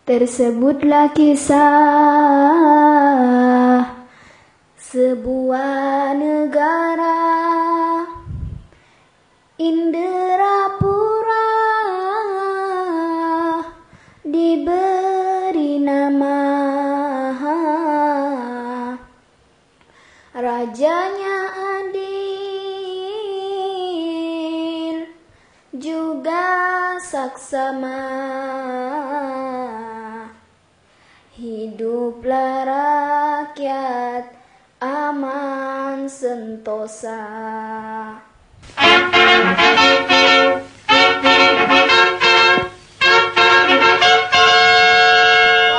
Tersebutlah kisah sebuah negara Indrapura, diberi nama rajanya adil juga saksama. Hiduplah rakyat aman sentosa.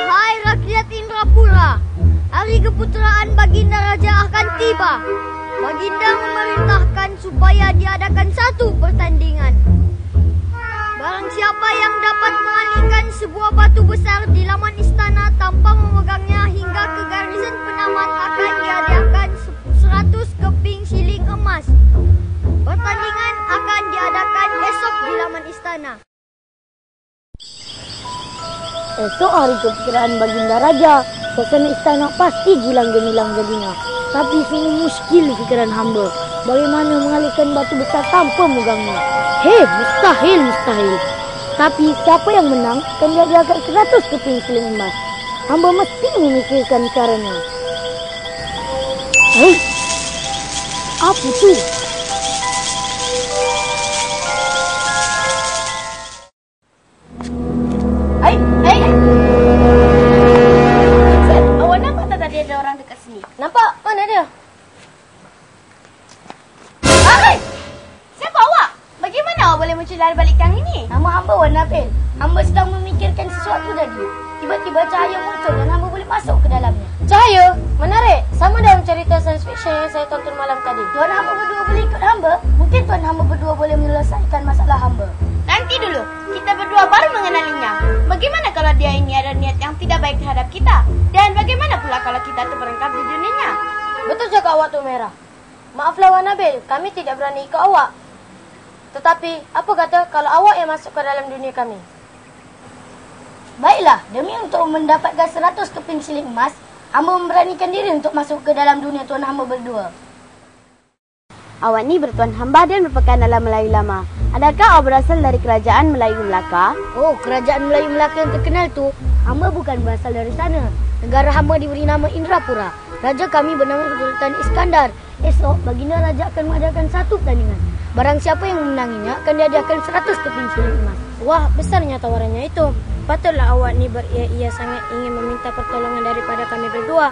Wahai rakyat Indrapura, hari keputeraan Baginda Raja akan tiba. Baginda memerintahkan supaya diadakan satu pertandingan. Barang siapa yang dapat mengalihkan sebuah batu besar di laman istana tanpa memegangnya hingga ke garnison penamat akan dihadiahkan 100 keping siling emas. Pertandingan akan diadakan esok di laman istana. Esok hari keputeraan Baginda Raja, suasana istana pasti gilang gemilang jadinya. Tapi sungguh muskil fikiran hamba. Bagaimana mengalihkan batu besar tanpa megangnya? Mustahil. Tapi siapa yang menang akan dihadiahkan 100 keping siling emas. Hamba mesti memikirkan caranya. Apa tu? Awak nampak tak tadi ada orang dekat sini? Nampak? Mana dia? Siapa awak? Bagaimana awak boleh muncul dari balik tiang ini? Nama hamba Wan Nabil. Hamba sedang memikirkan sesuatu tadi. Tiba-tiba cahaya muncul dan hamba boleh masuk ke dalamnya. Cahaya? Menarik. Sama dalam cerita science fiction yang saya tonton malam tadi. Tuan hamba berdua boleh ikut hamba? Mungkin tuan hamba berdua boleh menyelesaikan masalah hamba. Nanti dulu, kita berdua baru mengenalinya. Bagaimana kalau dia ini ada niat yang tidak baik terhadap kita? Dan bagaimana pula kalau kita terperangkap di dunianya? Betul cakap awak tu Merah. Maaflah Wan Nabil, kami tidak berani ikut awak. Tetapi, apa kata kalau awak yang masuk ke dalam dunia kami? Baiklah, demi untuk mendapatkan 100 keping siling emas, hamba memberanikan diri untuk masuk ke dalam dunia tuan hamba berdua. Awak ni bertuan hamba dan merupakan dalam Melayu lama. Adakah awak berasal dari kerajaan Melayu Melaka? Oh, kerajaan Melayu Melaka yang terkenal tu, hamba bukan berasal dari sana. Negara hamba diberi nama Indrapura. Raja kami bernama Sultan Iskandar. Esok, Baginda Raja akan mengadakan satu pertandingan. Barang siapa yang memenanginya akan dihadiahkan 100 keping siling emas. Wah, besarnya tawarannya itu. Patutlah awak ni beria-ia sangat ingin meminta pertolongan daripada kami berdua.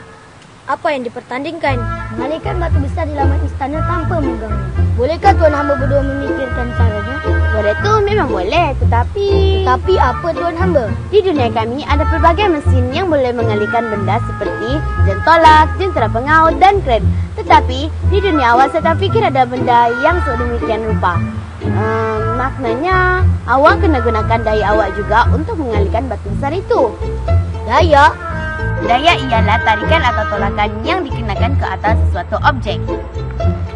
Apa yang dipertandingkan? Mengalihkan batu besar di laman istana tanpa mengganggu. Bolehkah tuan hamba berdua memikirkan caranya? Boleh tu memang boleh, tetapi apa tuan hamba? di dunia kami ada pelbagai mesin yang boleh mengalihkan benda seperti jentolak, jentera pengaut dan kren. Tetapi di dunia awak saya tak fikir ada benda yang sedemikian rupa. Maknanya awak kena gunakan daya awak juga untuk mengalihkan batu besar itu. Daya? Daya ialah tarikan atau tolakan yang dikenakan ke atas sesuatu objek.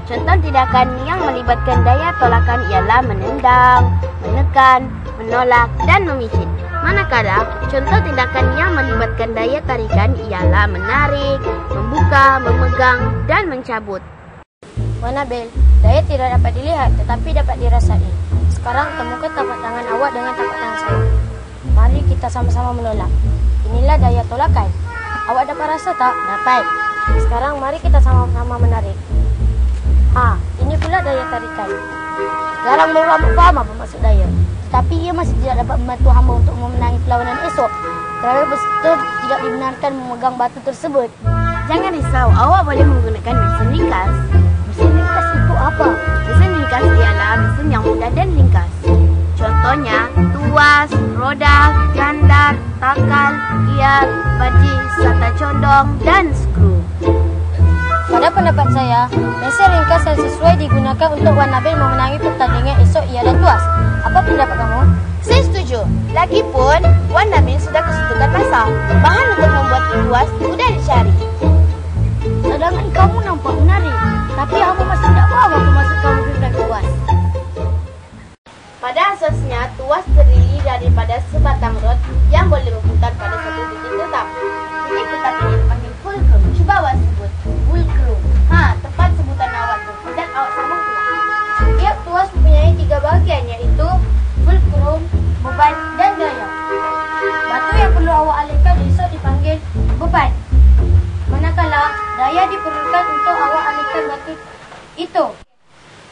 Contoh tindakan yang melibatkan daya tolakan ialah menendang, menekan, menolak dan memicit. Manakala contoh tindakan yang melibatkan daya tarikan ialah menarik, membuka, memegang dan mencabut. Wan Nabil, daya tidak dapat dilihat tetapi dapat dirasai. Sekarang temukan tapak tangan awak dengan tapak tangan saya. Mari kita sama-sama menolak. Inilah daya tolakan. Awak dapat rasa tak? Dapat. Sekarang mari kita sama-sama menarik. Ini pula daya tarikan. Garang baru hamba faham apa maksud daya. Tetapi ia masih tidak dapat membantu hamba untuk memenangi perlawanan esok. Kerana betul tidak dibenarkan memegang batu tersebut. Jangan risau, awak boleh menggunakan mesin ringkas. Mesin ringkas itu apa? Mesin ringkas ialah mesin yang mudah dan ringkas. Contohnya, tuas, roda, gandar, takal, giat, baji, sata condong, dan skru. Pada pendapat saya, mesin ringkas yang sesuai digunakan untuk Wan Nabil memenangi pertandingan esok ialah tuas. Apa pendapat kamu? Saya setuju. Lagipun, Wan Nabil sudah kesuntukan masa. Bahan untuk membuat tuas mudah dicari. Sedangkan kamu nampak menarik. Tapi hamba masih tidak faham apa maksud kamu tentang tuas. Pada asasnya, tuas terdiri daripada sebatang rod yang boleh berputar pada beban. Manakala daya diperlukan untuk awak alihkan batu itu.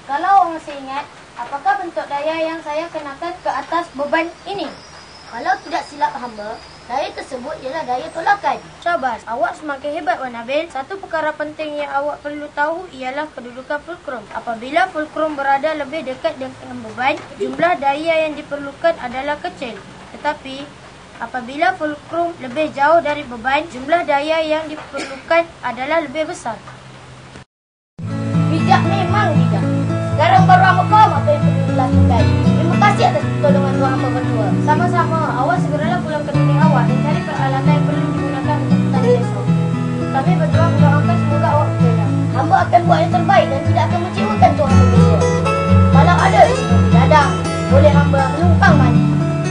Kalau awak masih ingat, apakah bentuk daya yang saya kenakan ke atas beban ini? Kalau tidak silap hamba, daya tersebut ialah daya tolakan. Syabas, awak semakin hebat Wan Nabil. Satu perkara penting yang awak perlu tahu ialah kedudukan fulcrum. Apabila fulcrum berada lebih dekat dengan beban, jumlah daya yang diperlukan adalah kecil. Tetapi apabila fulcrum lebih jauh dari beban, jumlah daya yang diperlukan adalah lebih besar. Bijak memang bijak. Sekarang baru hamba faham apa yang perlu dilakukan. Terima kasih atas pertolongan tuan hamba berdua. Sama-sama, awak segeralah pulang ke dunia awak dan cari peralatan yang perlu digunakan untuk pertandingan esok. Kami berdua mendoakan semoga awak berjaya. Hamba akan buat yang terbaik dan tidak akan mengecewakan tuan hamba berdua. Kalau ada umur dadang, boleh hamba menumpang mandi.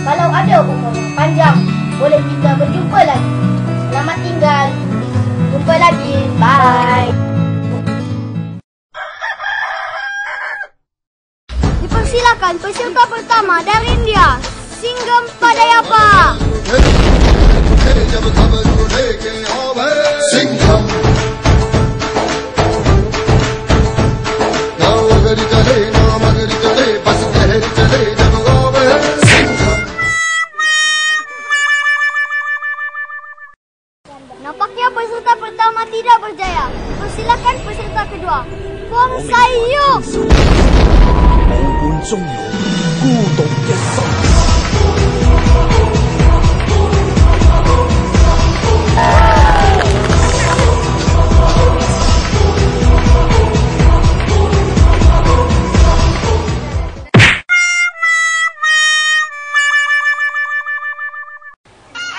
Kalau ada umur yang panjang, boleh kita berjumpa lagi. Selamat tinggal. Jumpa lagi. Bye. Silakan peserta pertama dari India, Singham Padayappa. Singham. Nampaknya peserta pertama tidak berjaya. Persilakan peserta kedua, Fong Saiyuk. 武冠中勇，孤獨一生。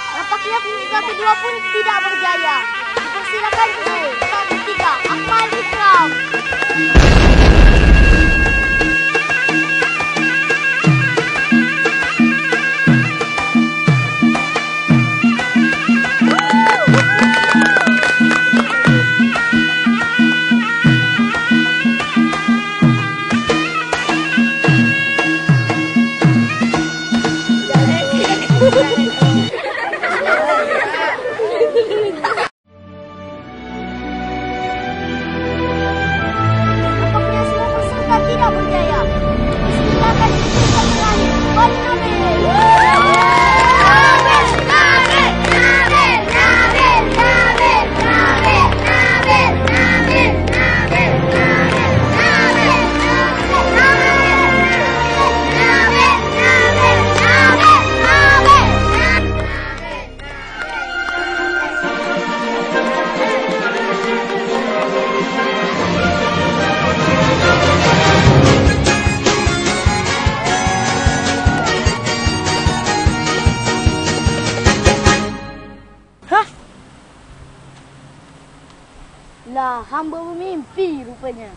Nampaknya peserta kedua pun tidak berjaya. Persilakan peserta ketiga, Ahmad Ikram. Nampaknya semua peserta tidak berjaya. Silakan peserta terakhir, Wan Nabil. Lah, hamba bermimpi rupanya.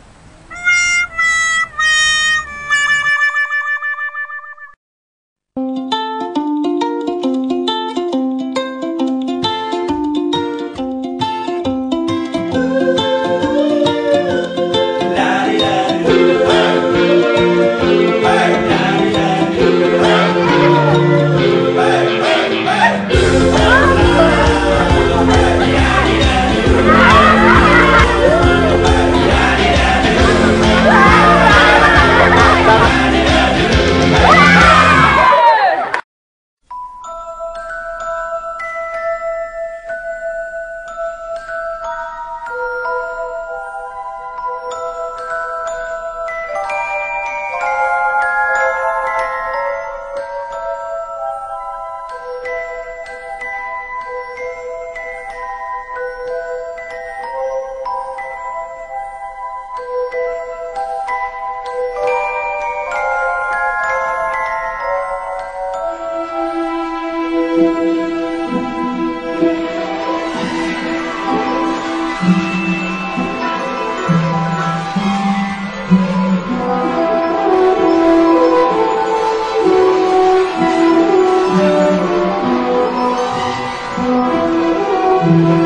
Thank you.